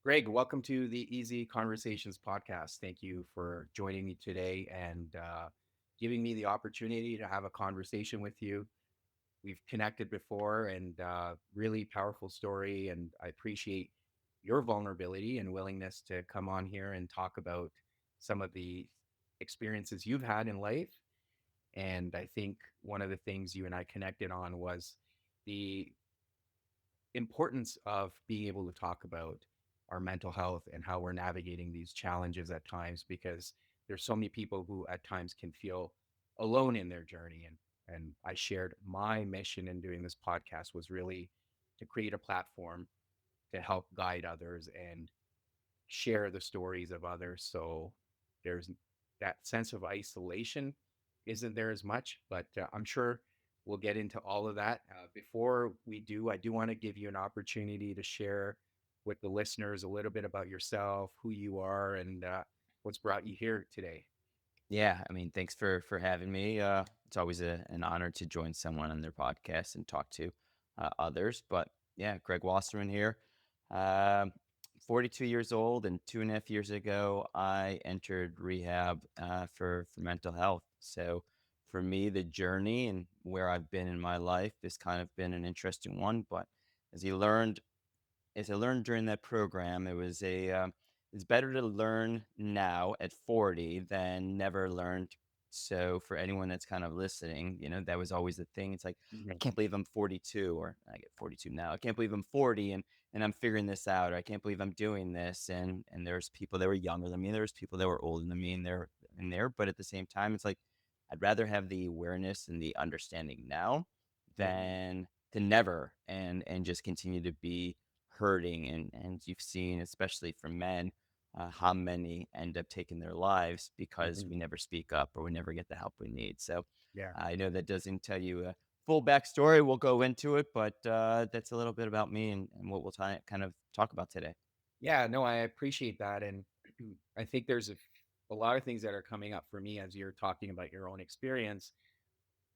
Greg, welcome to the Easy Conversations podcast. Thank you for joining me today and giving me the opportunity to have a conversation with you. We've connected before and really powerful story. And I appreciate your vulnerability and willingness to come on here and talk about some of the experiences you've had in life. And I think one of the things you and I connected on was the importance of being able to talk about our mental health and how we're navigating these challenges at times because there's so many people who at times can feel alone in their journey and I shared my mission in doing this podcast was really to create a platform to help guide others and share the stories of others. So there's that sense of isolation isn't there as much, but I'm sure we'll get into all of that. Before we do, I do want to give you an opportunity to share with the listeners a little bit about yourself, who you are, and what's brought you here today. Yeah, I mean, thanks for having me. It's always an honor to join someone on their podcast and talk to others. But yeah, Greg Wasserman here. Um 42 years old, and 2.5 years ago, I entered rehab for mental health. So for me, the journey and where I've been in my life has kind of been an interesting one. But as you learned as I learned during that program, it's better to learn now at 40 than never learned. So for anyone that's kind of listening, that was always the thing. It's like, I Mhm. can't believe I'm 42, or I get 42 now. I can't believe I'm 40 and I'm figuring this out, or I can't believe I'm doing this. And there's people that were younger than me, there's people that were older than me, and they're in there. But at the same time, it's like I'd rather have the awareness and the understanding now Yeah. than to never and just continue to be hurting. And you've seen, especially for men, how many end up taking their lives because Mhm. we never speak up or we never get the help we need. So Yeah. I know that doesn't tell you a full backstory. We'll go into it, but that's a little bit about me and what we'll kind of talk about today. Yeah. No, I appreciate that. And I think there's a lot of things that are coming up for me as you're talking about your own experience.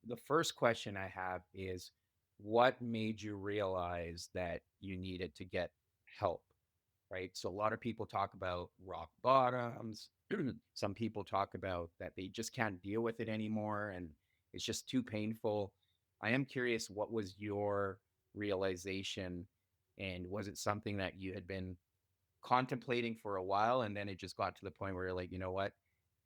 The first question I have is what made you realize that you needed to get help? Right. So a lot of people talk about rock bottoms. Some people talk about that they just can't deal with it anymore and it's just too painful. I am curious, what was your realization? And was it something that you had been contemplating for a while and then it just got to the point where you're like, you know what,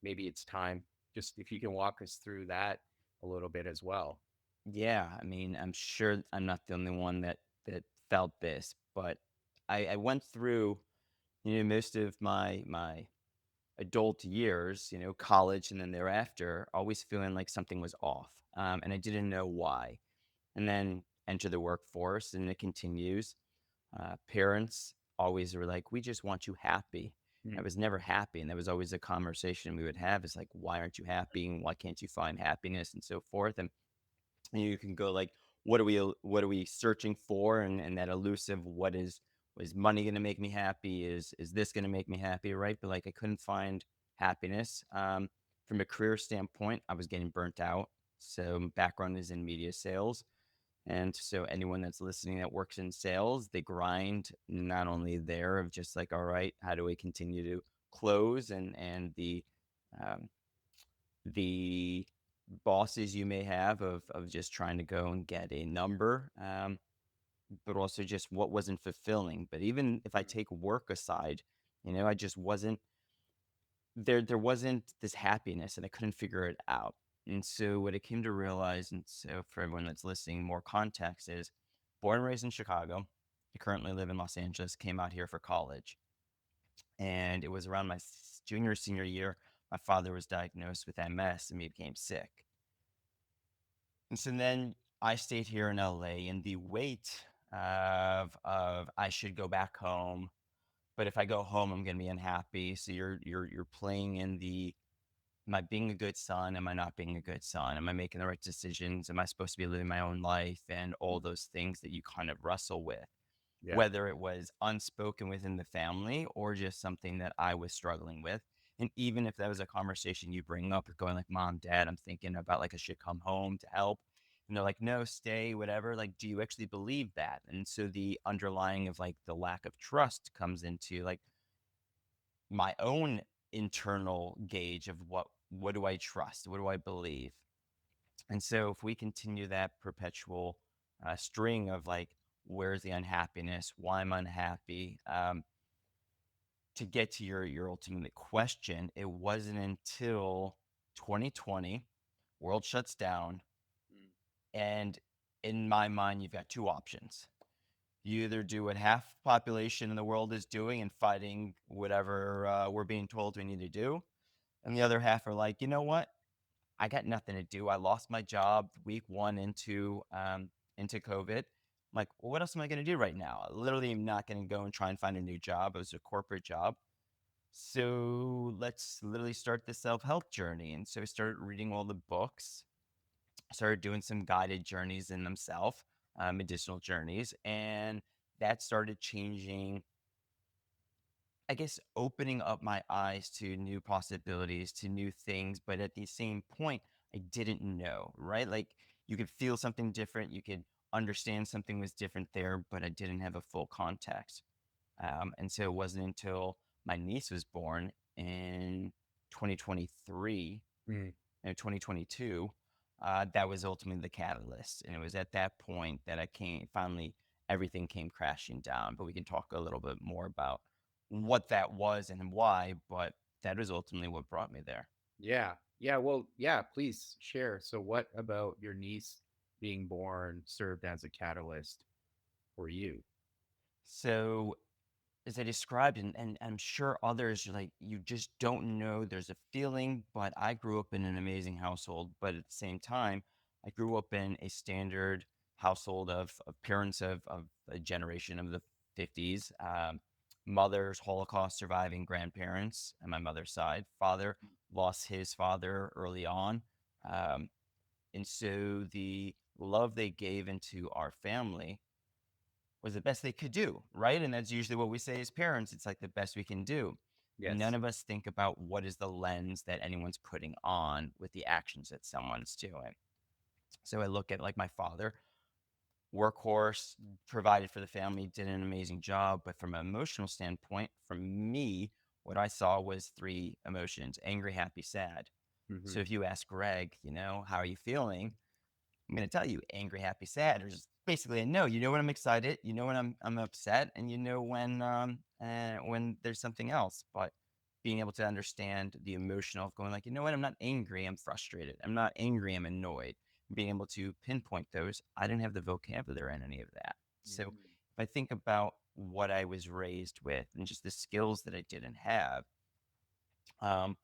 maybe it's time? Just if you can walk us through that a little bit as well. Yeah, I mean, I'm sure I'm not the only one that felt this, but I went through, most of my adult years, college and then thereafter, always feeling like something was off. And I didn't know why. And then enter the workforce and it continues. Parents always were like, we just want you happy. I Mm. was never happy. And there was always a conversation we would have. It's like, why aren't you happy? And why can't you find happiness and so forth? And you can go like, what are we searching for? And that elusive, was money going to make me happy? Is this going to make me happy? Right. But like, I couldn't find happiness. From a career standpoint, I was getting burnt out. So my background is in media sales. And so anyone that's listening that works in sales, they grind not only there of just like, all right, how do we continue to close, and um, the bosses you may have of just trying to go and get a number, but also just what wasn't fulfilling. But even if I take work aside, I just wasn't there. There wasn't this happiness, and I couldn't figure it out. And so what I came to realize, and so for everyone that's listening, more context is born and raised in Chicago. I currently live in Los Angeles. Came out here for college, and it was around my junior senior year. My father was diagnosed with MS, and he became sick. And so then I stayed here in LA, and the weight of I should go back home, but if I go home, I'm gonna be unhappy. So you're playing in the, am I being a good son? Am I not being a good son? Am I making the right decisions? Am I supposed to be living my own life? And all those things that you kind of wrestle with, Yeah. whether it was unspoken within the family or just something that I was struggling with. And even if that was a conversation you bring up, going like, Mom, Dad, I'm thinking about like I should come home to help. And they're like, no, stay, whatever. Like, do you actually believe that? And so the underlying of like the lack of trust comes into like my own internal gauge of what do I trust? What do I believe? And so if we continue that perpetual string of like, where's the unhappiness? Why am I unhappy? To get to your ultimate question, it wasn't until 2020, world shuts down, Mm. and in my mind, you've got two options. You either do what half population in the world is doing and fighting whatever we're being told we need to do, and the other half are like, you know what? I got nothing to do. I lost my job week one into COVID. I'm like, well, what else am I going to do right now? I literally am not going to go and try and find a new job. It was a corporate job. So let's literally start the self help journey. And so I started reading all the books, started doing some guided journeys in themselves, medicinal journeys. And that started changing, I guess, opening up my eyes to new possibilities, to new things. But at the same point, I didn't know, right? Like you could feel something different, you could understand something was different there, but I didn't have a full context. And so it wasn't until my niece was born in 2023, Mm. 2022, that was ultimately the catalyst. And it was at that point that I came finally, everything came crashing down. But we can talk a little bit more about what that was and why. But that was ultimately what brought me there. Yeah. Yeah. Well, yeah, please share. So, what about your niece being born served as a catalyst for you? So as I described, and I'm sure others like you just don't know. There's a feeling, but I grew up in an amazing household. But at the same time, I grew up in a standard household of parents of a generation of the 50s, mothers, Holocaust surviving grandparents on my mother's side. Father lost his father early on. Um, and so the love they gave into our family was the best they could do, right? And that's usually what we say as parents. It's like the best we can do. None Yes. of us think about what is the lens that anyone's putting on with the actions that someone's doing. So I look at like my father, workhorse, provided for the family, did an amazing job. But from an emotional standpoint, for me, what I saw was three emotions: angry, happy, sad. Hmm. So if you ask Greg, how are you feeling? I'm gonna tell you, angry, happy, sad, or just basically a no. You know when I'm excited, you know when I'm upset, and you know when there's something else. But being able to understand the emotional of going like, you know what, I'm not angry, I'm frustrated. I'm not angry, I'm annoyed. Being able to pinpoint those, I didn't have the vocabulary in any of that. So if I think about what I was raised with and just the skills that I didn't have, um,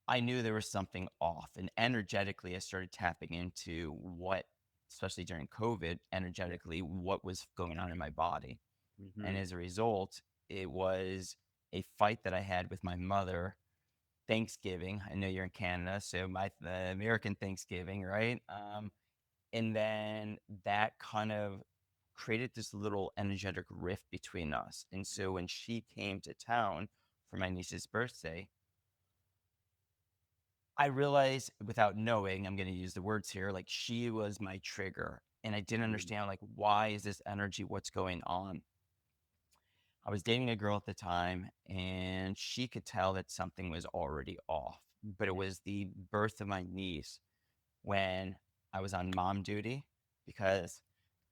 I knew there was something off. And energetically, I started tapping into what, especially during COVID, Yeah. energetically, what was going on in my body. And Hmm. as a result, it was a fight that I had with my mother. Thanksgiving. I know you're in Canada, so the American Thanksgiving, right? And then that kind of created this little energetic rift between us. And so when she came to town for my niece's birthday, I realized without knowing, I'm going to use the words here, like she was my trigger. And I didn't Hmm. understand, like, why is this energy? What's going on? I was dating a girl at the time, and she could tell that something was already off. But it was the birth of my niece when I was on mom duty because,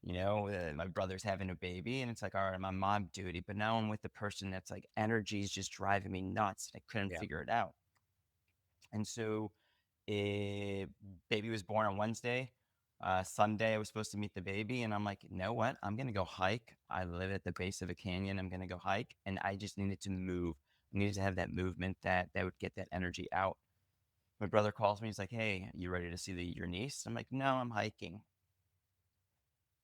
my brother's having a baby, and it's like, all right, I'm on mom duty. But now I'm with the person that's like, energy is just driving me nuts. I couldn't Yeah. figure it out. And so, Eh, baby was born on Wednesday. Sunday, I was supposed to meet the baby, and I'm like, you know what? I'm gonna go hike. I live at the base of a canyon. I'm gonna go hike, and I just needed to move. I needed to have that movement that would get that energy out. My brother calls me. He's like, "Hey, you ready to see your niece?" I'm like, "No, I'm hiking."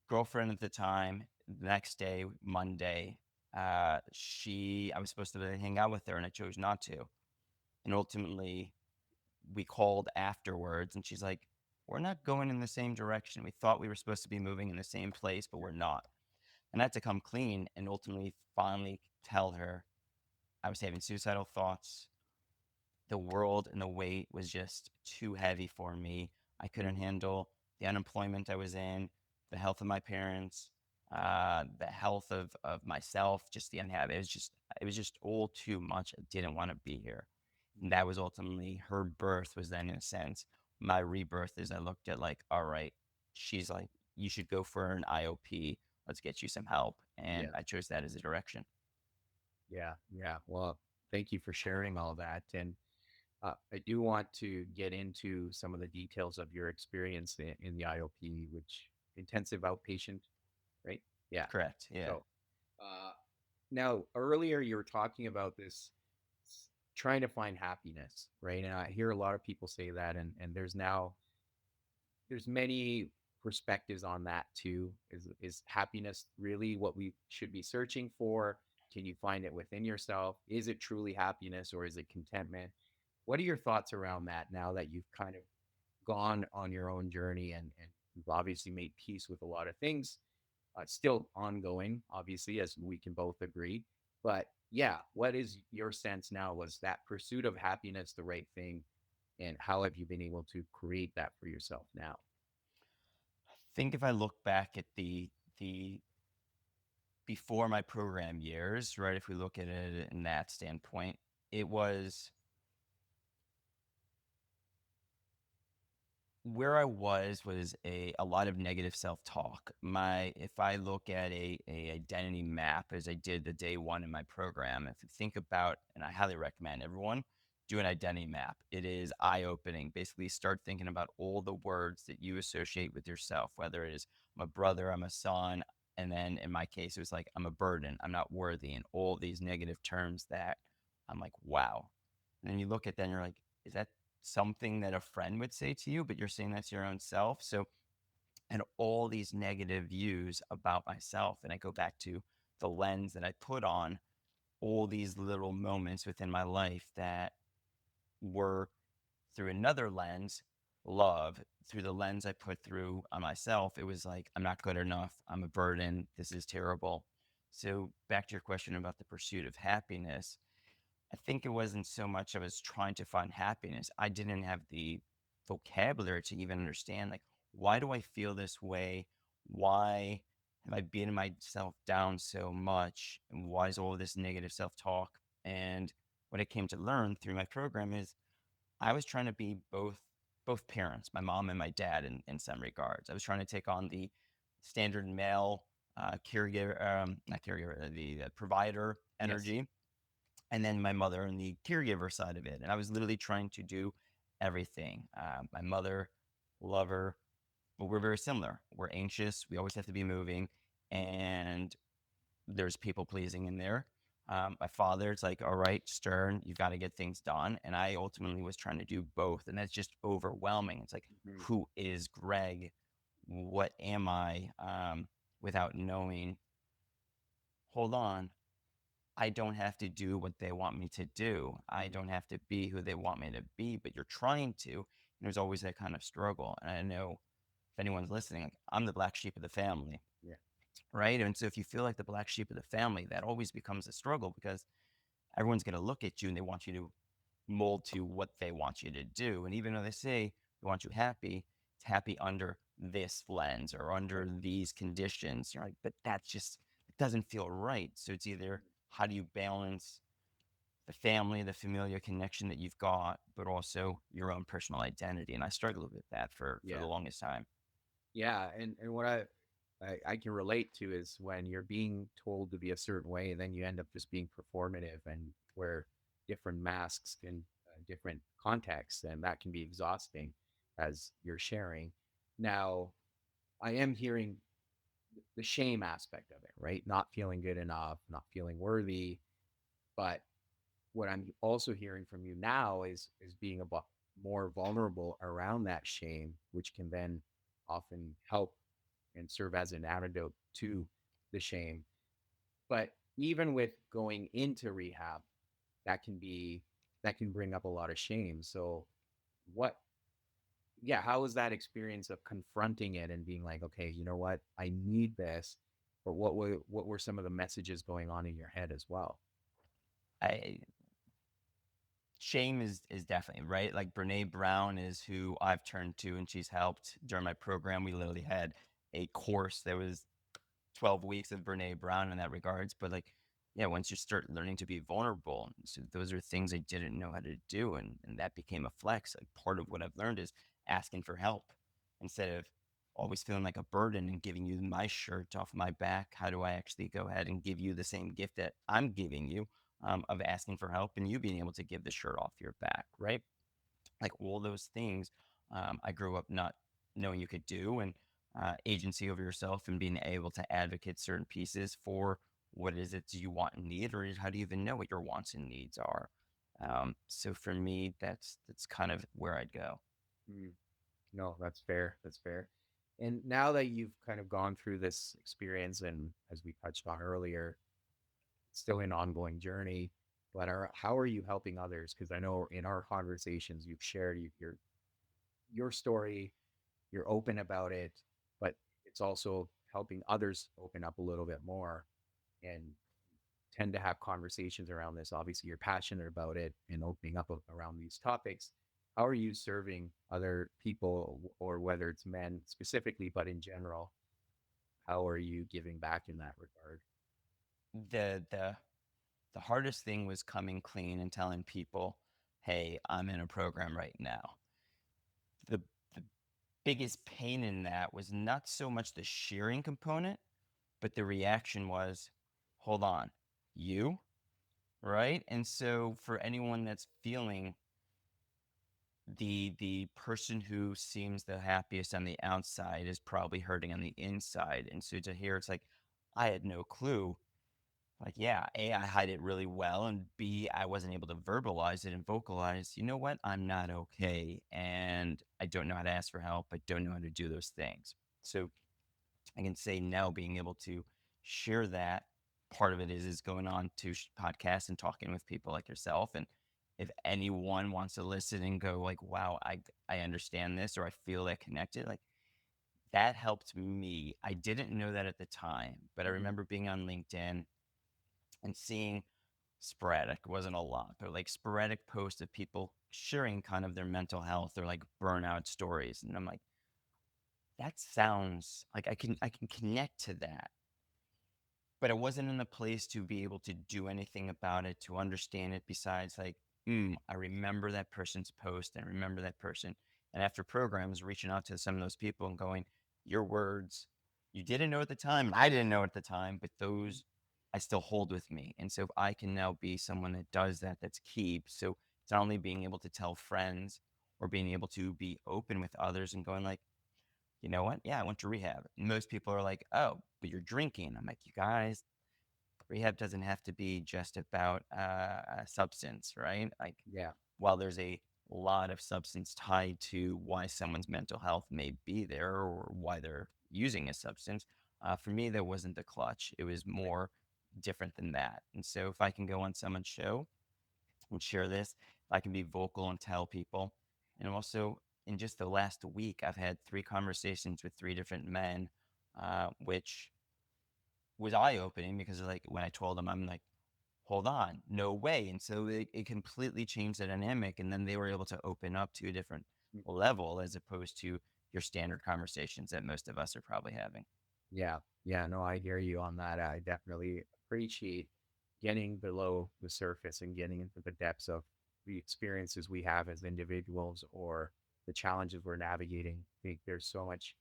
Girlfriend at the time. The next day, Monday, I was supposed to hang out with her, and I chose not to. And ultimately, we called afterwards and she's like, we're not going in the same direction. We thought we were supposed to be moving in the same place, but we're not. And I had to come clean and ultimately finally tell her I was having suicidal thoughts. The world and the weight was just too heavy for me. I couldn't Hmm. handle. the unemployment I was in, the health of my parents, the health of myself, just the unhappy. It was just all too much. I didn't want to be here. And that was ultimately her birth was then in a sense my rebirth as I looked at like, all right, she's like, you should go for an IOP. Let's get you some help. And Yeah. I chose that as a direction. Yeah. Yeah. Well, thank you for sharing all that. And I do want to get into some of the details of your experience in the IOP, which intensive outpatient, right? Yeah. Correct. Yeah. So uh, now earlier you were talking about this trying to find happiness, right? And I hear a lot of people say that, and there's many perspectives on that too. Is happiness really what we should be searching for? Can you find it within yourself? Is it truly happiness or is it contentment? What are your thoughts around that now that you've kind of gone on your own journey and you've obviously made peace with a lot of things? Still ongoing, obviously, as we can both agree. But yeah, what is your sense now? Was that pursuit of happiness the right thing? And how have you been able to create that for yourself now? Think if I look back at the before my program years, right? If we look at it in that standpoint, it was where I was a lot of negative self-talk. My if I look at a identity map as I did the day one in my program, if you think about, and I highly recommend everyone do an identity map. It is eye-opening. Basically, start thinking about all the words that you associate with yourself, whether it is I'm a brother, I'm a son, and then in my case, it was like I'm a burden, I'm not worthy, and all these negative terms that I'm like, wow. And then you look at that and you're like, is that something that a friend would say to you, but you're saying that's your own self? So, and all these negative views about myself. And I go back to the lens that I put on all these little moments within my life that were through another lens, love. Through the lens I put through on myself, it was like, I'm not good enough. I'm a burden. This is terrible. So, back to your question about the pursuit of happiness, I think it wasn't so much I was trying to find happiness. I didn't have the vocabulary to even understand, like, why do I feel this way? Why have I beaten myself down so much? And why is all this negative self talk? And what I came to learn through my program is I was trying to be both parents, my mom and my dad, in some regards. I was trying to take on the standard male caregiver, not caregiver, the provider Yes. energy, and then my mother and the caregiver side of it. And I was literally trying to do everything. My mother, love her, but we're very similar. We're anxious. We always have to be moving, and there's people pleasing in there. My father, it's like, all right, stern, you've got to get things done. And I ultimately was trying to do both. And that's just overwhelming. It's like, Mhm. who is Greg? What am I? Without knowing, hold on, I don't have to do what they want me to do. I Mhm. don't have to be who they want me to be, but you're trying to. And there's always that kind of struggle. And I know if anyone's listening, like, I'm the black sheep of the family, Yeah. right? And so if you feel like the black sheep of the family, that always becomes a struggle because everyone's going to look at you and they want you to mold to what they want you to do. And even though they say they want you happy, it's happy under this lens or under Right. these conditions. You're like, but that's just, it doesn't feel right. So it's either how do you balance the family, the familiar connection that you've got, but also your own personal identity. And I struggled with that for the Yeah. longest time. Yeah. And what I can relate to is when you're being told to be a certain way, and then you end up just being performative and wear different masks in different contexts, and that can be exhausting as you're sharing. Now, I am hearing the shame aspect of it, right? Not feeling good enough, not feeling worthy. But what I'm also hearing from you now is being more vulnerable around that shame, which can then often help and serve as an antidote to the shame. But even with going into rehab, that can be that can bring up a lot of shame. So what yeah, how was that experience of confronting it and being like, okay, you know what? I need this. Or what were some of the messages going on in your head as well? I Shame is definitely right. Like Brene Brown is who I've turned to, and she's helped during my program. We literally had a course that was 12 weeks of Brene Brown in that regards. But like, yeah, once you start learning to be vulnerable, so those are things I didn't know how to do, and that became a flex. Like part of what I've learned is asking for help instead of always feeling like a burden and giving you my shirt off my back. How do I actually go ahead and give you the same gift that I'm giving you, of asking for help and you being able to give the shirt off your back, right? Like all those things, I grew up not knowing you could do, and agency over yourself and being able to advocate certain pieces for what it is that you want and need, or how do you even know what your wants and needs are. So for me, that's kind of where I'd go. Mm, no, that's fair. That's fair. And now that you've kind of gone through this experience, and as we touched on earlier, it's still an ongoing journey. But how are you helping others? Because I know in our conversations you've shared your story, you're open about it, but it's also helping others open up a little bit more and tend to have conversations around this. Obviously, you're passionate about it and opening up around these topics. How are you serving other people, or whether it's men specifically, but in general, how are you giving back in that regard? The hardest thing was coming clean and telling people, hey, I'm in a program right now. The biggest pain in that was not so much the sharing component, but the reaction was, hold on, you? Right? And so for anyone that's feeling the person who seems the happiest on the outside is probably hurting on the inside. And so to hear it's like, I had no clue. Like, yeah, A, I hide it really well, and B, I wasn't able to verbalize it and vocalize, you know what, I'm not okay. And I don't know how to ask for help. I don't know how to do those things. So I can say now being able to share that part of it is going on to podcasts and talking with people like yourself. And if anyone wants to listen and go like, wow, I understand this, or I feel that connected, like that helped me. I didn't know that at the time, but I Mm-hmm. remember being on LinkedIn and seeing sporadic, it wasn't a lot, but like sporadic posts of people sharing kind of their mental health or like burnout stories. And I'm like, that sounds like I can connect to that, but I wasn't in a place to be able to do anything about it, to understand it besides like, I remember that person's post and I remember that person. And after programs, reaching out to some of those people and going, your words, you didn't know at the time, and I didn't know at the time, but those I still hold with me. And so if I can now be someone that does that, that's key. So it's not only being able to tell friends or being able to be open with others and going like, you know what? Yeah, I went to rehab. And most people are like, oh, but you're drinking. I'm like, you guys, rehab doesn't have to be just about a substance, right? Like, Yeah. while there's a lot of substance tied to why someone's mental health may be there or why they're using a substance, for me, that wasn't the clutch. It was more different than that. And so, if I can go on someone's show and share this, if I can be vocal and tell people, and also in just the last week, I've had 3 conversations with 3 different men, which was eye opening because like when I told them, I'm like, hold on, no way. And so it completely changed the dynamic. And then they were able to open up to a different level as opposed to your standard conversations that most of us are probably having. Yeah. Yeah. No, I hear you on that. I definitely appreciate getting below the surface and getting into the depths of the experiences we have as individuals or the challenges we're navigating. I think there's so much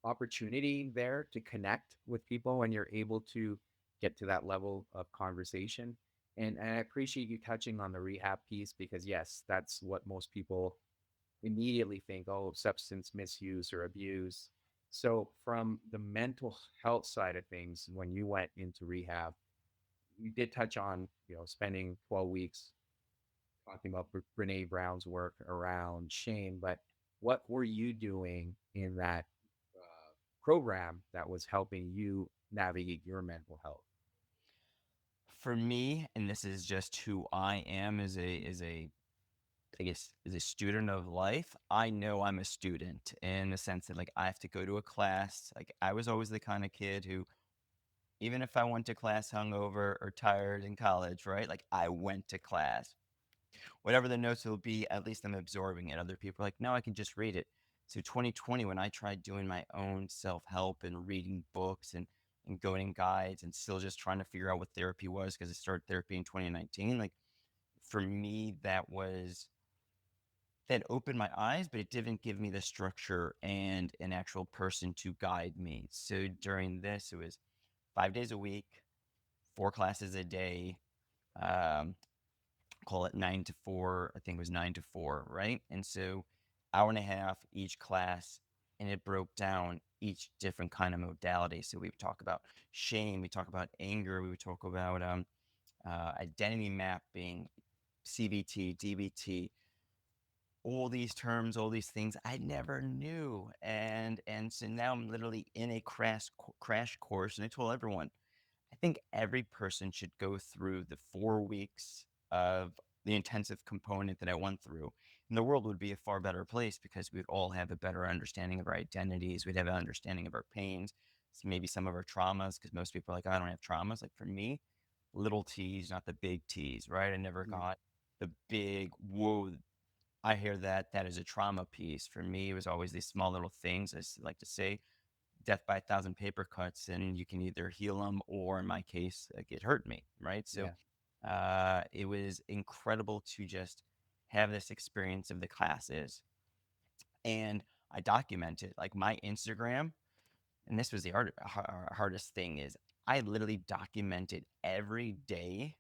opportunity there to connect with people when you're able to get to that level of conversation. And I appreciate you touching on the rehab piece because, yes, that's what most people immediately think, oh, substance misuse or abuse. So, from the mental health side of things, when you went into rehab, you did touch on, spending 12 weeks talking about Brene Brown's work around shame, but what were you doing in that program that was helping you navigate your mental health? For me, and this is just who I am as a I guess as a student of life, I know I'm a student in the sense that like I have to go to a class. Like I was always the kind of kid who, even if I went to class hungover or tired in college, right? Like I went to class. Whatever the notes will be, at least I'm absorbing it. Other people are like, no, I can just read it. So 2020, when I tried doing my own self-help and reading books and going guides and still just trying to figure out what therapy was because I started therapy in 2019, like for me, that opened my eyes, but it didn't give me the structure and an actual person to guide me. So during this, it was 5 days a week, 4 classes a day, um, call it 9 to 4. I think it was 9 to 4, right? And so hour and a half each class, and it broke down each different kind of modality. So we would talk about shame, we talk about anger, we would talk about identity mapping, CBT, DBT, all these terms, all these things I never knew. And so now I'm literally in a crash course, and I told everyone I think every person should go through the 4 weeks of the intensive component that I went through. And the world would be a far better place because we'd all have a better understanding of our identities. We'd have an understanding of our pains, so maybe some of our traumas, because most people are like, I don't have traumas. Like for me, little T's, not the big T's, right? I never Yeah. got the big, whoa, I hear that. That is a trauma piece. For me, it was always these small little things. Like to say, death by a thousand paper cuts, and you can either heal them or, in my case, it hurt me, right? So Yeah. it was incredible to just have this experience of the classes, and I documented like my Instagram. And this was the hardest thing is I literally documented every day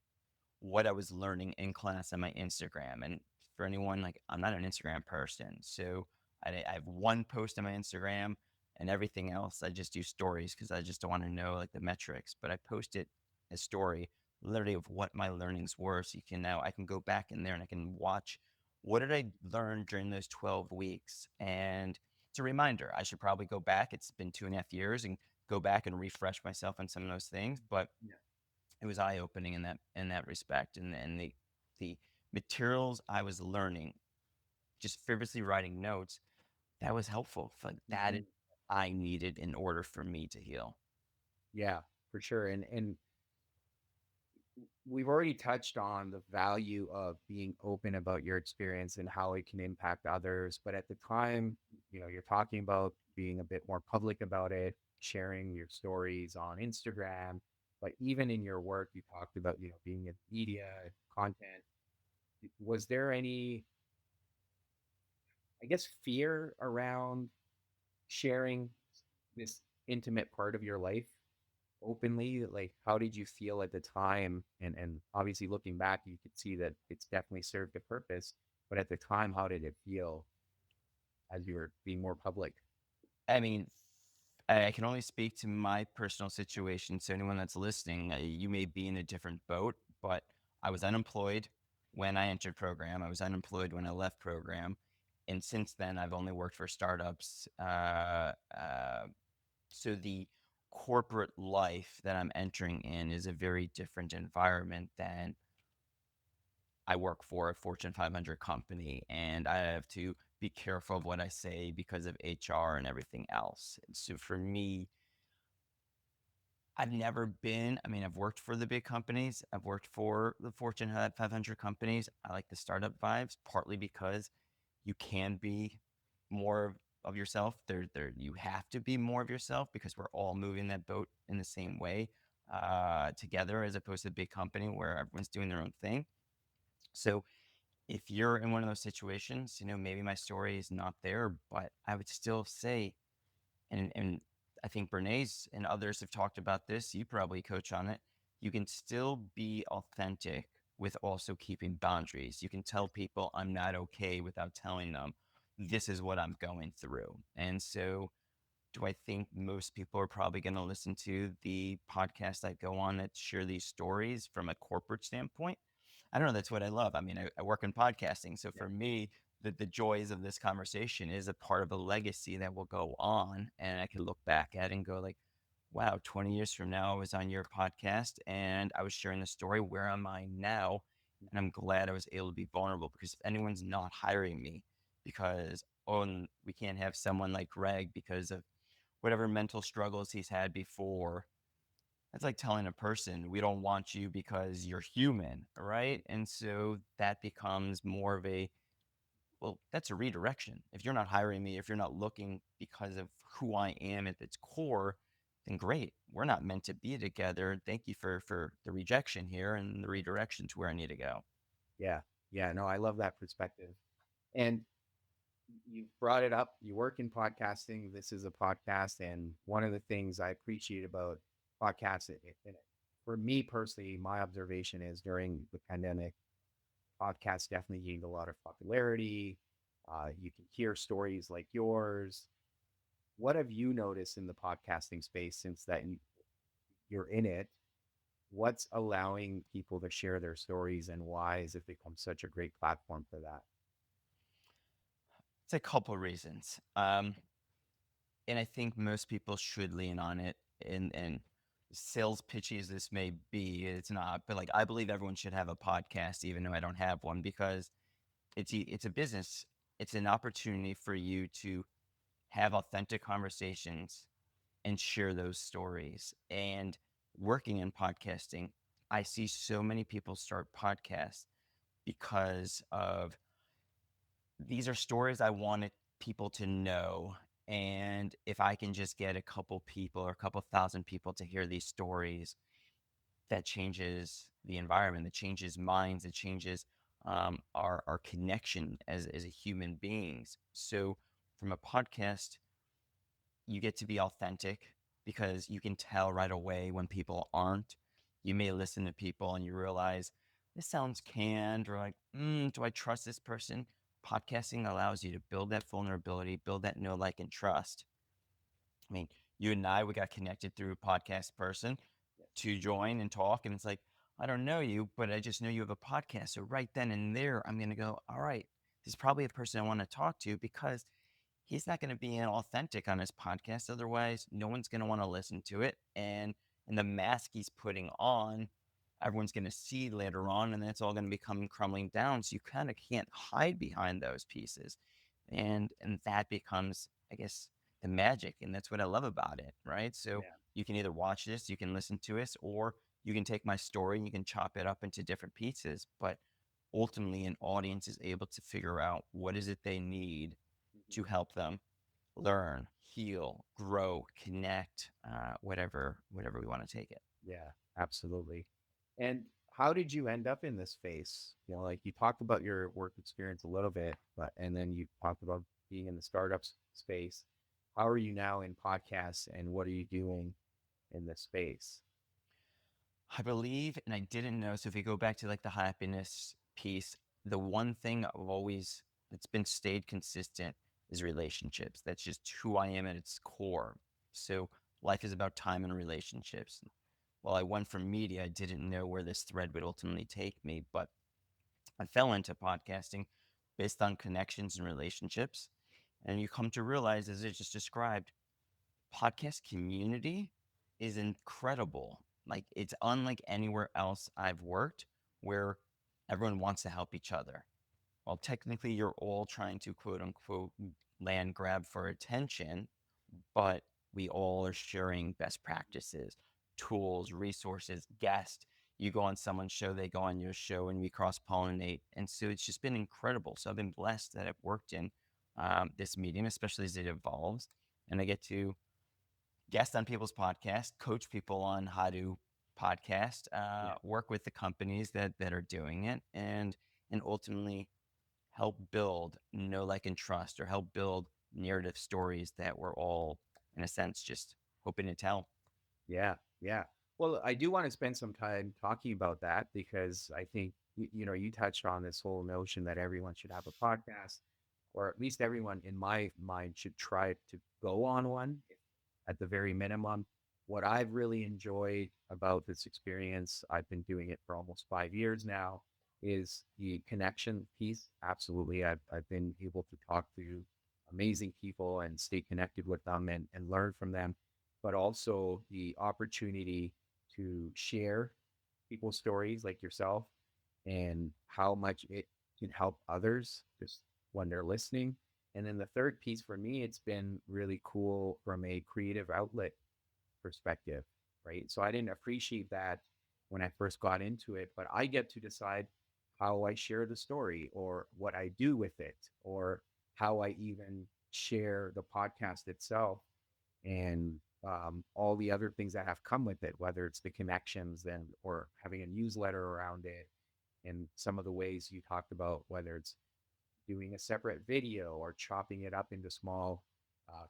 what I was learning in class on my Instagram. And for anyone, like, I'm not an Instagram person. So I have one post on my Instagram, and everything else, I just do stories because I just don't want to know like the metrics. But I posted a story literally of what my learnings were. So I can go back in there and I can watch what did I learn during those 12 weeks. And it's a reminder. I should probably go back. It's been 2.5 years and go back and refresh myself on some of those things. But Yeah. it was eye opening in that respect, and the materials I was learning, just fearlessly writing notes, that was helpful. Like that is Mhm. what I needed in order for me to heal. Yeah, for sure. And we've already touched on the value of being open about your experience and how it can impact others. But at the time, you're talking about being a bit more public about it, sharing your stories on Instagram. But even in your work, you talked about, being in media, content. Was there any, I guess, fear around sharing this intimate part of your life openly? Like, how did you feel at the time? And obviously looking back, you could see that it's definitely served a purpose. But at the time, how did it feel as you were being more public? I mean, I can only speak to my personal situation. So anyone that's listening, you may be in a different boat, but I was unemployed when I entered program. I was unemployed when I left program. And since then, I've only worked for startups. So the corporate life that I'm entering in is a very different environment than I work for a Fortune 500 company, and I have to be careful of what I say because of HR and everything else. So for me, I've never been, I mean, I've worked for the big companies. I've worked for the Fortune 500 companies. I like the startup vibes, partly because you can be more of yourself. You have to be more of yourself because we're all moving that boat in the same way together, as opposed to a big company where everyone's doing their own thing. So if you're in one of those situations, maybe my story is not there, but I would still say, and I think Bernays and others have talked about this. You probably coach on it. You can still be authentic with also keeping boundaries. You can tell people I'm not okay without telling them this is what I'm going through. And so, do I think most people are probably going to listen to the podcast I go on that share these stories from a corporate standpoint? I don't know. That's what I love. I mean, I work in podcasting. So Yeah. for me, the joys of this conversation is a part of a legacy that will go on. And I can look back at it and go like, wow, 20 years from now, I was on your podcast and I was sharing the story. Where am I now? And I'm glad I was able to be vulnerable because if anyone's not hiring me because, we can't have someone like Greg because of whatever mental struggles he's had before, that's like telling a person we don't want you because you're human, right? And so that becomes more of a, well, that's a redirection. If you're not hiring me, if you're not looking because of who I am at its core, then great. We're not meant to be together. Thank you for the rejection here and the redirection to where I need to go. Yeah. Yeah. No, I love that perspective. And you brought it up. You work in podcasting. This is a podcast. And one of the things I appreciate about podcasts, for me personally, my observation is during the pandemic, podcasts definitely gained a lot of popularity. You can hear stories like yours. What have you noticed in the podcasting space since that you're in it? What's allowing people to share their stories, and why has it become such a great platform for that? It's a couple reasons. And I think most people should lean on it. And sales pitchy as this may be, it's not. But like, I believe everyone should have a podcast, even though I don't have one, because it's a business. It's an opportunity for you to have authentic conversations and share those stories. And working in podcasting, I see so many people start podcasts because of these are stories I wanted people to know. And if I can just get a couple people or a couple thousand people to hear these stories, that changes the environment, that changes minds, it changes our connection as a human beings. So from a podcast, you get to be authentic because you can tell right away when people aren't. You may listen to people and you realize this sounds canned or like, do I trust this person? Podcasting allows you to build that vulnerability, build that know, like, and trust. I mean, you and I, we got connected through a podcast person to join and talk. And it's like, I don't know you, but I just know you have a podcast. So right then and there, I'm going to go, all right, this is probably a person I want to talk to because he's not going to be authentic on his podcast. Otherwise, no one's going to want to listen to it. And the mask he's putting on, everyone's going to see later on, and that's all going to become crumbling down. So you kind of can't hide behind those pieces, and that becomes, I guess, the magic, and that's what I love about it, right? So Yeah. you can either watch this, you can listen to this, or you can take my story and you can chop it up into different pieces. But ultimately, an audience is able to figure out what is it they need Mhm. to help them learn, heal, grow, connect, whatever we want to take it. Yeah, absolutely. And how did you end up in this space? You know, like you talked about your work experience a little bit, but and then you talked about being in the startups space. How are you now in podcasts, and what are you doing in this space? I believe, and I didn't know. So if we go back to like the happiness piece, the one thing I've always that's been stayed consistent is relationships. That's just who I am at its core. So life is about time and relationships. While I went from media, I didn't know where this thread would ultimately take me, but I fell into podcasting based on connections and relationships. And you come to realize, as I just described, podcast community is incredible. Like it's unlike anywhere else I've worked where everyone wants to help each other. Well, technically, you're all trying to quote unquote land grab for attention, but we all are sharing best practices, tools, resources, guests. You go on someone's show, they go on your show, and we cross pollinate. And so it's just been incredible. So I've been blessed that I've worked in this medium, especially as it evolves. And I get to guest on people's podcasts, coach people on how to podcast, Yeah. work with the companies that are doing it, and ultimately help build know, like, and trust, or help build narrative stories that we're all, in a sense, just hoping to tell. Yeah, yeah. Well, I do want to spend some time talking about that because I think you know you touched on this whole notion that everyone should have a podcast, or at least everyone in my mind should try to go on one at the very minimum. What I've really enjoyed about this experience, I've been doing it for almost 5 years now, is the connection piece. Absolutely, I've been able to talk to amazing people and stay connected with them and learn from them, but also the opportunity to share people's stories like yourself and how much it can help others just when they're listening. And then the third piece for me, it's been really cool from a creative outlet perspective. right? So I didn't appreciate that when I first got into it, but I get to decide how I share the story or what I do with it or how I even share the podcast itself and all the other things that have come with it, whether it's the connections and or having a newsletter around it and some of the ways you talked about, whether it's doing a separate video or chopping it up into small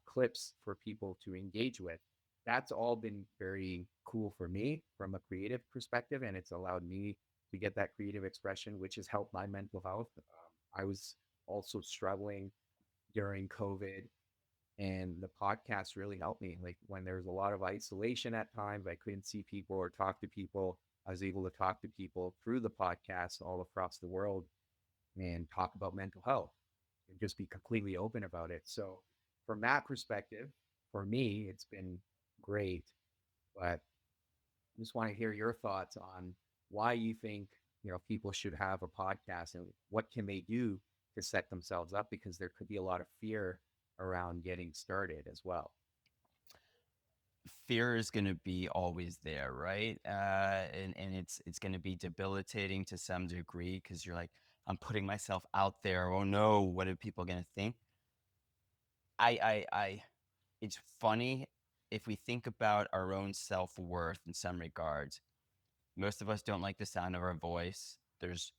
clips for people to engage with. That's all been very cool for me from a creative perspective, and it's allowed me to get that creative expression, which has helped my mental health. I was also struggling during COVID, and the podcast really helped me. Like when there was a lot of isolation at times, I couldn't see people or talk to people. I was able to talk to people through the podcast all across the world and talk about mental health and just be completely open about it. So, from that perspective, for me, it's been great. But I just want to hear your thoughts on why you think people should have a podcast and what can they do to set themselves up because there could be a lot of fear around getting started as well. Fear is going to be always there, right? And it's going to be debilitating to some degree because you're like, I'm putting myself out there. Oh no, what are people going to think? I it's funny if we think about our own self-worth in some regards. Most of us don't like the sound of our voice. There's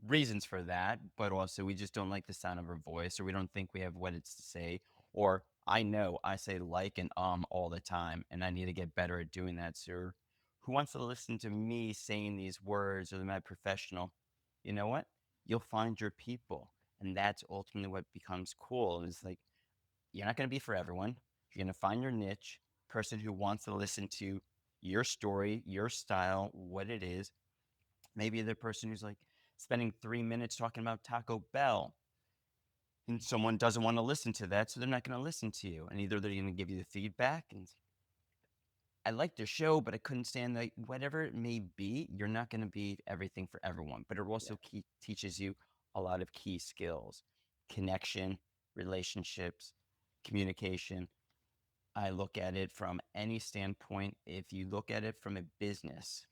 reasons for that, but also we just don't like the sound of our voice, or we don't think we have what it's to say. Or I know I say like and all the time, and I need to get better at doing that. So who wants to listen to me saying these words, or am I professional? You know what? You'll find your people. And that's ultimately what becomes cool. Is like you're not going to be for everyone. You're going to find your niche, person who wants to listen to your story, your style, what it is. Maybe the person who's like spending 3 minutes talking about Taco Bell, and someone doesn't want to listen to that, so they're not going to listen to you. And either they're going to give you the feedback and I liked their show, but I couldn't stand the whatever it may be. You're not going to be everything for everyone, but it Yeah. also teaches you a lot of key skills: connection, relationships, communication. I look at it from any standpoint. If you look at it from a business,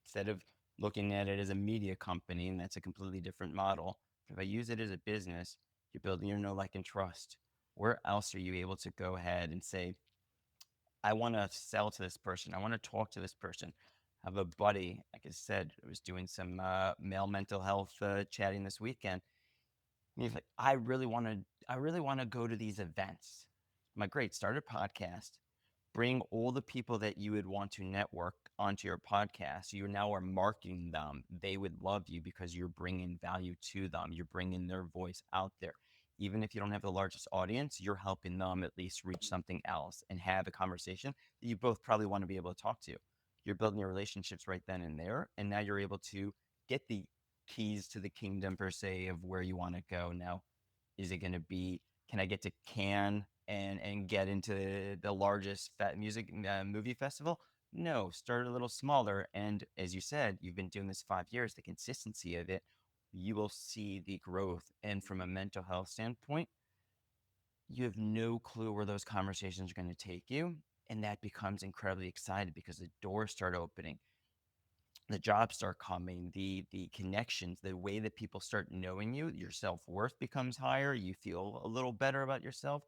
instead of looking at it as a media company, and that's a completely different model, if I use it as a business, you're building your know, like, and trust. Where else are you able to go ahead and say, I want to sell to this person. I want to talk to this person. I have a buddy, like I said, I was doing some male mental health chatting this weekend. And he's like, I really want to go to these events. I'm like, great, start a podcast, bring all the people that you would want to network onto your podcast. You now are marketing them. They would love you because you're bringing value to them. You're bringing their voice out there. Even if you don't have the largest audience, you're helping them at least reach something else and have a conversation that you both probably want to be able to talk to. You're building your relationships right then and there. And now you're able to get the keys to the kingdom, per se, of where you want to go. Now, is it going to be, can I get to Cannes and get into the largest music movie festival? No, start a little smaller. And as you said, you've been doing this 5 years, the consistency of it, you will see the growth. And from a mental health standpoint, you have no clue where those conversations are going to take you. And that becomes incredibly exciting because the doors start opening, the jobs start coming, the connections, the way that people start knowing you, your self-worth becomes higher, you feel a little better about yourself,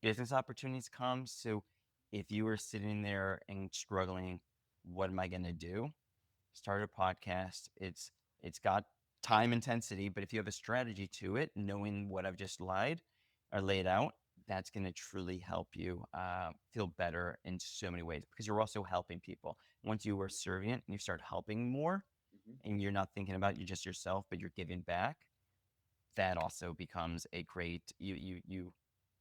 business opportunities come. So if you were sitting there and struggling, what am I going to do? Start a podcast. It's got time intensity, but if you have a strategy to it, knowing what I've just laid out, that's going to truly help you feel better in so many ways because you're also helping people. Once you are servient and you start helping more, Mhm. and you're not thinking about you just yourself, but you're giving back, that also becomes a great you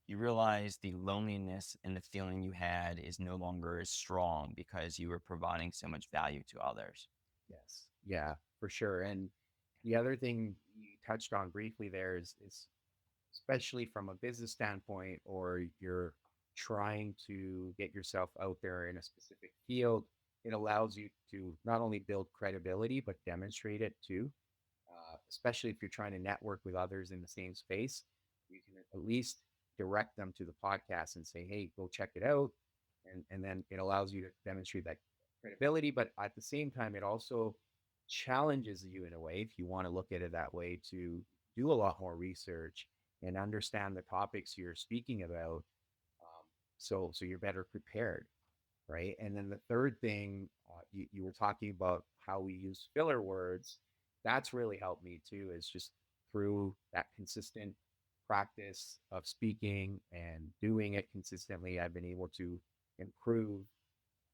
realize the loneliness and the feeling you had is no longer as strong because you were providing so much value to others. Yes. Yeah, for sure. And the other thing you touched on briefly there is especially from a business standpoint, or you're trying to get yourself out there in a specific field, it allows you to not only build credibility, but demonstrate it too. Especially if you're trying to network with others in the same space, you can at least direct them to the podcast and say, hey, go check it out. and then it allows you to demonstrate that credibility. But at the same time, it also challenges you in a way, if you want to look at it that way, to do a lot more research and understand the topics you're speaking about. So you're better prepared, right? And then the third thing, you were talking about how we use filler words. That's really helped me too, is just through that consistent practice of speaking and doing it consistently, I've been able to improve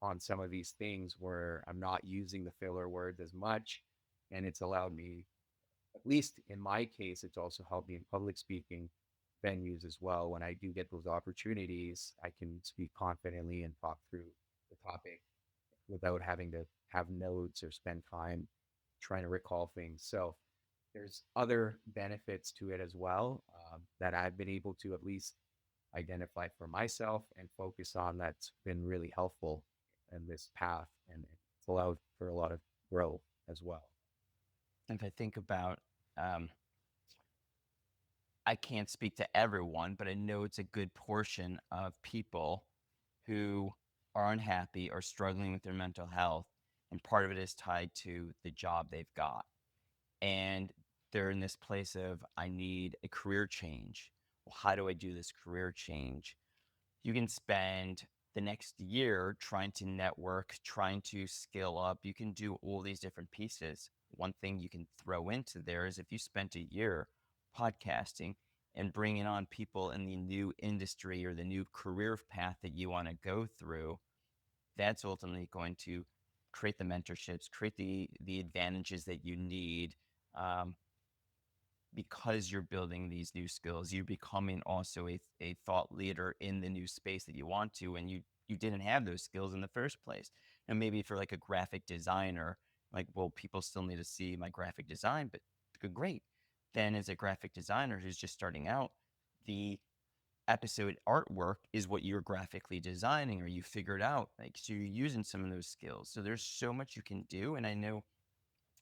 on some of these things where I'm not using the filler words as much. And it's allowed me, at least in my case, it's also helped me in public speaking venues as well. When I do get those opportunities, I can speak confidently and talk through the topic without having to have notes or spend time trying to recall things. So there's other benefits to it as well, that I've been able to at least identify for myself and focus on, that's been really helpful in this path, and it's allowed for a lot of growth as well. If I think about, um, I can't speak to everyone, but I know it's a good portion of people who are unhappy or struggling with their mental health. And part of it is tied to the job they've got. And they're in this place of, I need a career change. Well, how do I do this career change? You can spend the next year trying to network, trying to scale up. You can do all these different pieces. One thing you can throw into there is if you spent a year podcasting and bringing on people in the new industry or the new career path that you want to go through, that's ultimately going to create the mentorships, create the advantages that you need. Um, because you're building these new skills, you're becoming also a thought leader in the new space that you want to, and you didn't have those skills in the first place. And maybe for like a graphic designer, like, well, people still need to see my graphic design, but great. Then as a graphic designer who's just starting out, the episode artwork is what you're graphically designing or you figured out. Like, so you're using some of those skills. So there's so much you can do. And I know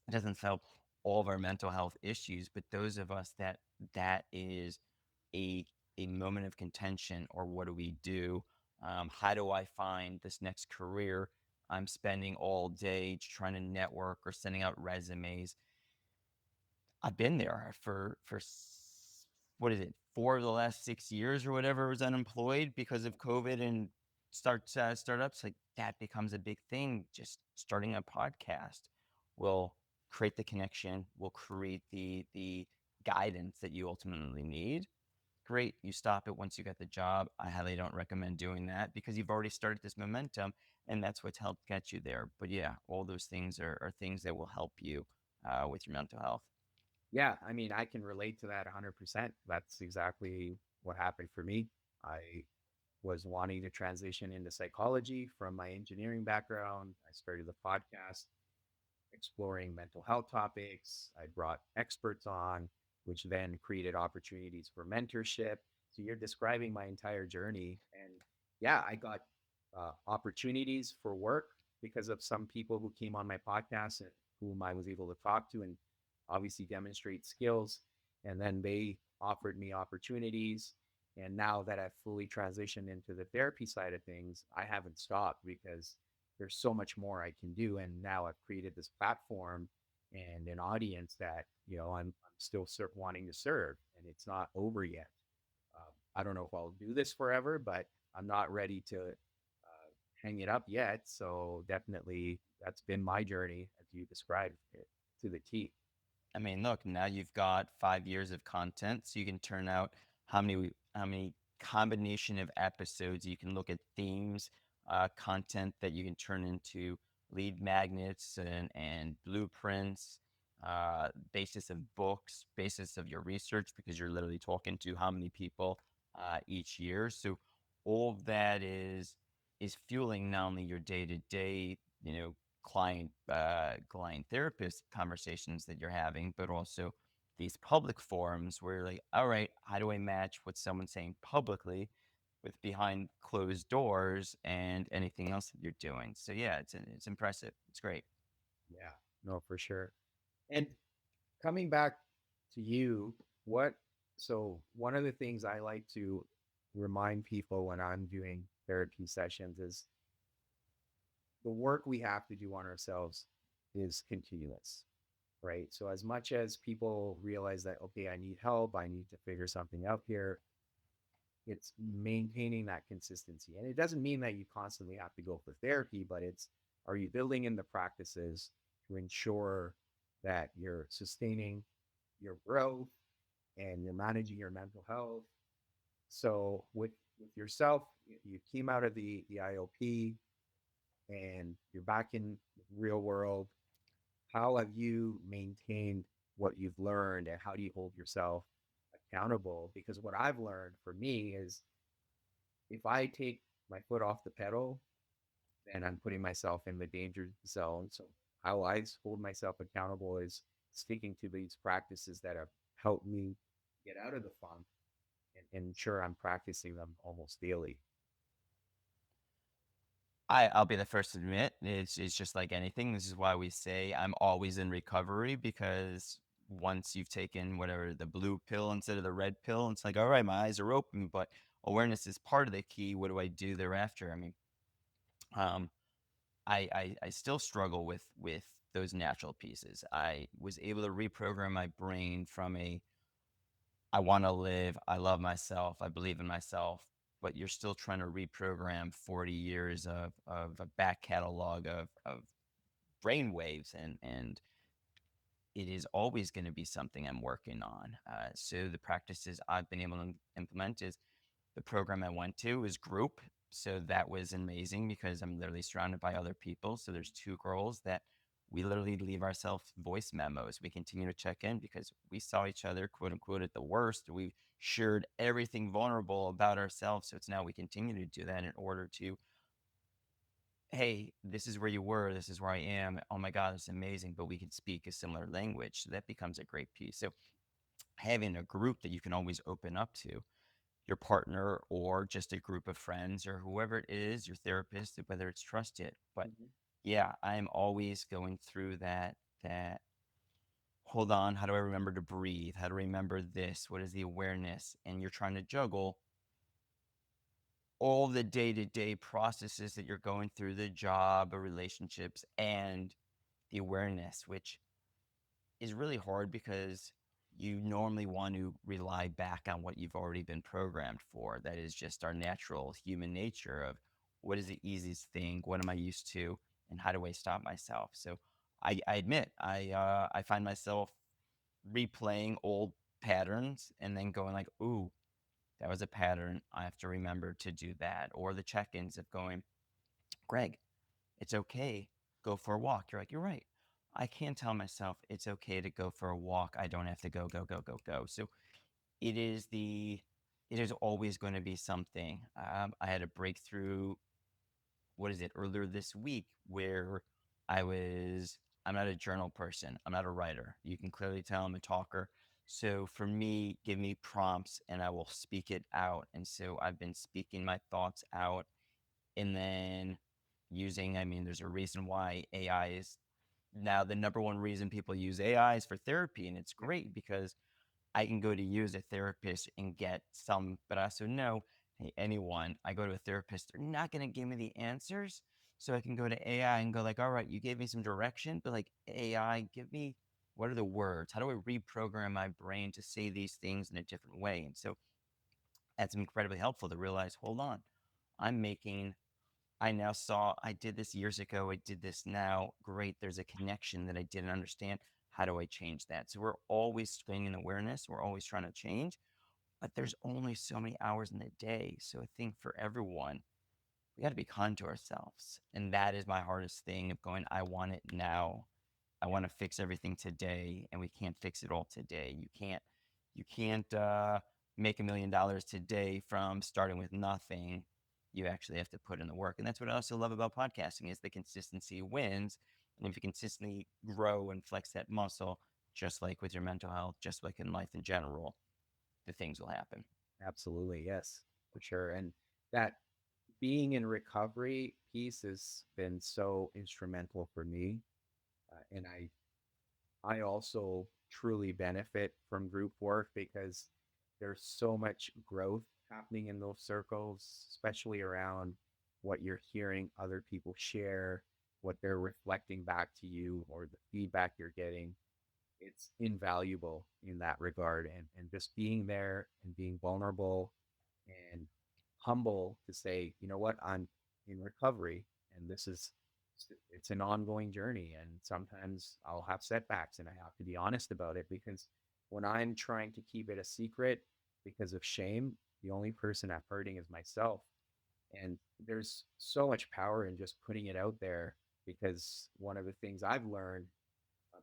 it doesn't solve all of our mental health issues, but those of us that is a a moment of contention, or what do we do? How do I find this next career? I'm spending all day trying to network or sending out resumes. I've been there what is it, 4 of the last 6 years or whatever, was unemployed because of COVID and startups. Like, that becomes a big thing. Just starting a podcast will create the connection, will create the guidance that you ultimately need. Great, you stop it once you get the job. I highly don't recommend doing that because you've already started this momentum, and that's what's helped get you there. But yeah, all those things are things that will help you with your mental health. Yeah, I mean, I can relate to that 100%. That's exactly what happened for me. I was wanting to transition into psychology from my engineering background. I started the podcast exploring mental health topics. I brought experts on, which then created opportunities for mentorship. So you're describing my entire journey. And yeah, I got opportunities for work because of some people who came on my podcast and whom I was able to talk to and obviously demonstrate skills. And then they offered me opportunities. And now that I've fully transitioned into the therapy side of things, I haven't stopped because there's so much more I can do. And now I've created this platform and an audience that, I'm still wanting to serve, and it's not over yet. I don't know if I'll do this forever, but I'm not ready to hang it up yet. So definitely that's been my journey as you described it to the T. I mean, look, now you've got 5 years of content, so you can turn out how many combination of episodes. You can look at themes, content that you can turn into lead magnets and blueprints, basis of books, basis of your research, because you're literally talking to how many people each year. So all of that is fueling not only your day to day, client therapist conversations that you're having, but also these public forums where you're like, all right, how do I match what someone's saying publicly with behind closed doors and anything else that you're doing? So yeah, it's impressive. It's great. Yeah, no, for sure. And coming back to you, what, so one of the things I like to remind people when I'm doing therapy sessions is the work we have to do on ourselves is continuous, right? So as much as people realize that, okay, I need help, I need to figure something out here, it's maintaining that consistency. And it doesn't mean that you constantly have to go for therapy, but it's, are you building in the practices to ensure that you're sustaining your growth and you're managing your mental health? So with yourself, you came out of the IOP and you're back in the real world. How have you maintained what you've learned and how do you hold yourself accountable? Because what I've learned for me is if I take my foot off the pedal, then I'm putting myself in the danger zone. So how I hold myself accountable is sticking to these practices that have helped me get out of the funk and ensure I'm practicing them almost daily. I'll be the first to admit it's just like anything. This is why we say I'm always in recovery because once you've taken whatever the blue pill instead of the red pill, it's like, all right, my eyes are open, but awareness is part of the key. What do I do thereafter? I mean, um, I still struggle with those natural pieces. I was able to reprogram my brain from a I want to live, I love myself, I believe in myself, but you're still trying to reprogram 40 years of a back catalog of brain waves and it is always going to be something I'm working on. So the practices I've been able to implement is the program I went to is group. So that was amazing because I'm literally surrounded by other people. So there's two girls that we literally leave ourselves voice memos. We continue to check in because we saw each other, quote unquote, at the worst. We shared everything vulnerable about ourselves. So it's now we continue to do that in order to, hey, this is where you were. This is where I am. Oh my God, it's amazing. But we can speak a similar language. So that becomes a great piece. So having a group that you can always open up to your partner or just a group of friends or whoever it is, your therapist, whether it's trusted. But Mhm. yeah, I'm always going through that hold on, how do I remember to breathe? How to remember this? What is the awareness? And you're trying to juggle all the day-to-day processes that you're going through, the job or relationships and the awareness, which is really hard because you normally want to rely back on what you've already been programmed for. That is just our natural human nature of what is the easiest thing, what am I used to, and how do I stop myself? So I admit I find myself replaying old patterns and then going like, ooh, that was a pattern. I have to remember to do that. Or the check-ins of going, Greg, it's okay. Go for a walk. You're like, you're right. I can tell myself it's okay to go for a walk. I don't have to go, go, go, go, go. So it is it is always going to be something. I had a breakthrough, what is it, earlier this week where I was, I'm not a journal person. I'm not a writer. You can clearly tell I'm a talker. So for me, give me prompts and I will speak it out. And so I've been speaking my thoughts out and then using, I mean, there's a reason why AI is now the number one reason people use AI is for therapy. And it's Yeah, great because I can go to you as a therapist and get some, but I also know, hey, anyone, I go to a therapist, they're not going to give me the answers. So I can go to AI and go like, all right, you gave me some direction, but like AI, give me, what are the words? How do I reprogram my brain to say these things in a different way? And so that's incredibly helpful to realize, hold on, I'm making I now saw I did this years ago. I did this now. Great. There's a connection that I didn't understand. How do I change that? So we're always gaining awareness. We're always trying to change, but there's only so many hours in the day. So I think for everyone, we got to be kind to ourselves. And that is my hardest thing of going, I want it now. I yeah, want to fix everything today, and we can't fix it all today. You can't make $1 million today from starting with nothing. You actually have to put in the work, and that's what I also love about podcasting is the consistency wins. And if you consistently grow and flex that muscle, just like with your mental health, just like in life in general, the things will happen. absolutely. Yes, for sure. And that being in recovery piece has been so instrumental for me. And I also truly benefit from group work because there's so much growth happening in those circles, especially around what you're hearing other people share, what they're reflecting back to you, or the feedback you're getting. It's invaluable in that regard. And just being there and being vulnerable and humble to say, you know what, I'm in recovery and this is it's an ongoing journey and sometimes I'll have setbacks and I have to be honest about it because when I'm trying to keep it a secret because of shame, the only person I'm hurting is myself. And there's so much power in just putting it out there because one of the things I've learned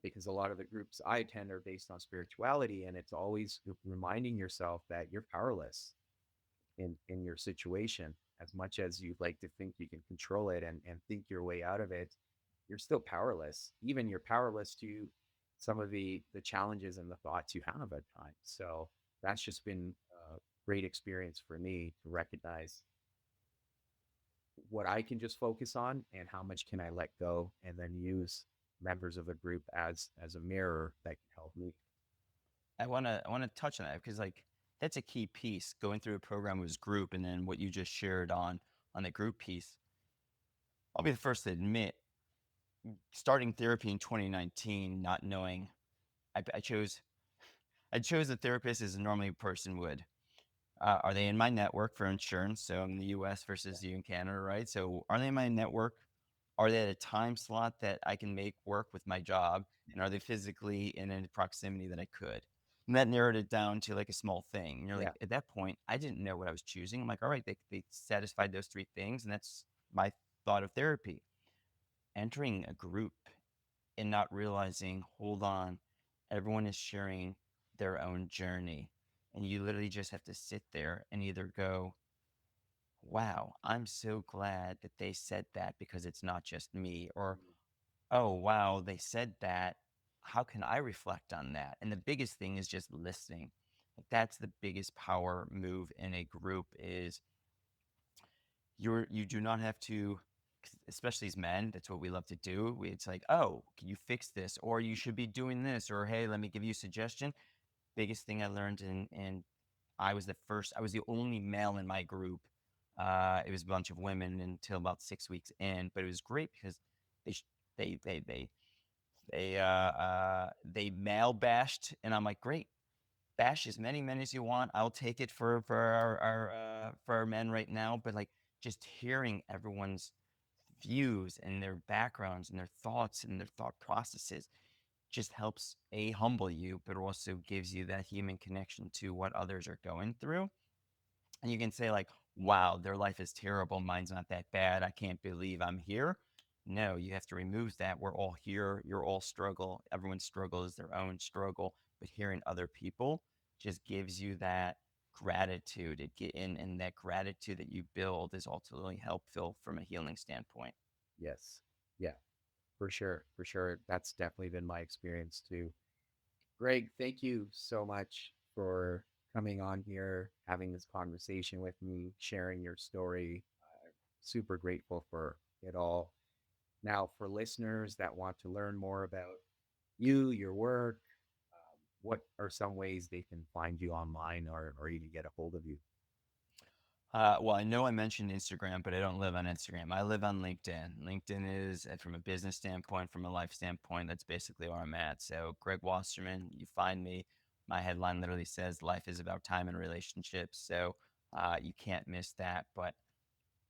because a lot of the groups I attend are based on spirituality and it's always reminding yourself that you're powerless in your situation. As much as you'd like to think you can control it and think your way out of it, you're still powerless. Even you're powerless to some of the challenges and the thoughts you have at times. So that's just been a great experience for me to recognize what I can just focus on and how much can I let go and then use members of a group as a mirror that can help me. I wanna touch on that because like that's a key piece. Going through a program was group, and then what you just shared on the group piece. I'll be the first to admit, starting therapy in 2019, not knowing, I chose a therapist as normally a person would. Are they in my network for insurance? So I'm in the U.S. Yeah. versus you in Canada, right? So are they in my network? Are they at a time slot that I can make work with my job? And are they physically in a proximity that I could? And that narrowed it down to like a small thing. And you're Yeah. like, at that point, I didn't know what I was choosing. I'm like, all right, they satisfied those three things. And that's my thought of therapy. Entering a group and not realizing, hold on, everyone is sharing their own journey. And you literally just have to sit there and either go, wow, I'm so glad that they said that because it's not just me, or Mhm. oh, wow, they said that. How can I reflect on that? And the biggest thing is just listening. Like that's the biggest power move in a group is you do not have to, especially as men, that's what we love to do. It's like, oh, can you fix this? Or you should be doing this, or hey, let me give you a suggestion. Biggest thing I learned in I was the only male in my group. It was a bunch of women until about 6 weeks in, but it was great because they sh- they male bashed, and I'm like, great, bash as many men as you want. I'll take it for our men right now. But like just hearing everyone's views and their backgrounds and their thoughts and their thought processes just helps humble you, but also gives you that human connection to what others are going through. And you can say like, wow, their life is terrible, mine's not that bad, I can't believe I'm here. No, you have to remove that. We're all here, you're all struggle, everyone's struggle is their own struggle. But hearing other people just gives you that gratitude. And that gratitude that you build is ultimately helpful from a healing standpoint. Yes. Yeah. For sure. For sure. That's definitely been my experience too. Greg, thank you so much for coming on here, having this conversation with me, sharing your story. Super grateful for it all. Now, for listeners that want to learn more about you, your work, what are some ways they can find you online or even get a hold of you? Well, I know I mentioned Instagram, but I don't live on Instagram. I live on LinkedIn. LinkedIn is, from a business standpoint, from a life standpoint, that's basically where I'm at. So, Greg Wasserman, you find me. My headline literally says, "Life is about time and relationships." So, you can't miss that. But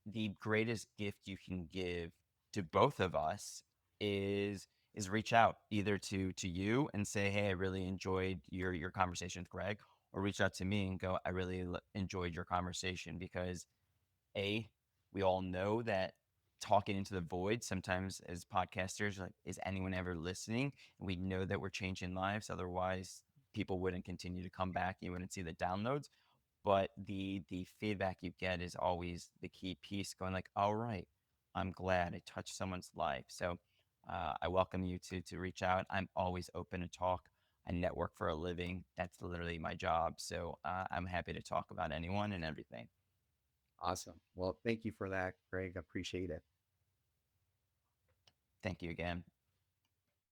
the greatest gift you can give to both of us is reach out either to you and say, hey, I really enjoyed your conversation with Greg, or reach out to me and go, I really enjoyed your conversation. Because a we all know that talking into the void sometimes as podcasters, like, is anyone ever listening? And we know that we're changing lives, otherwise people wouldn't continue to come back, you wouldn't see the downloads. But the feedback you get is always the key piece, going like, all right, I'm glad I touched someone's life. So I welcome you to reach out. I'm always open to talk. I network for a living. That's literally my job. So I'm happy to talk about anyone and everything. Awesome. Well, thank you for that, Greg. Appreciate it. Thank you again.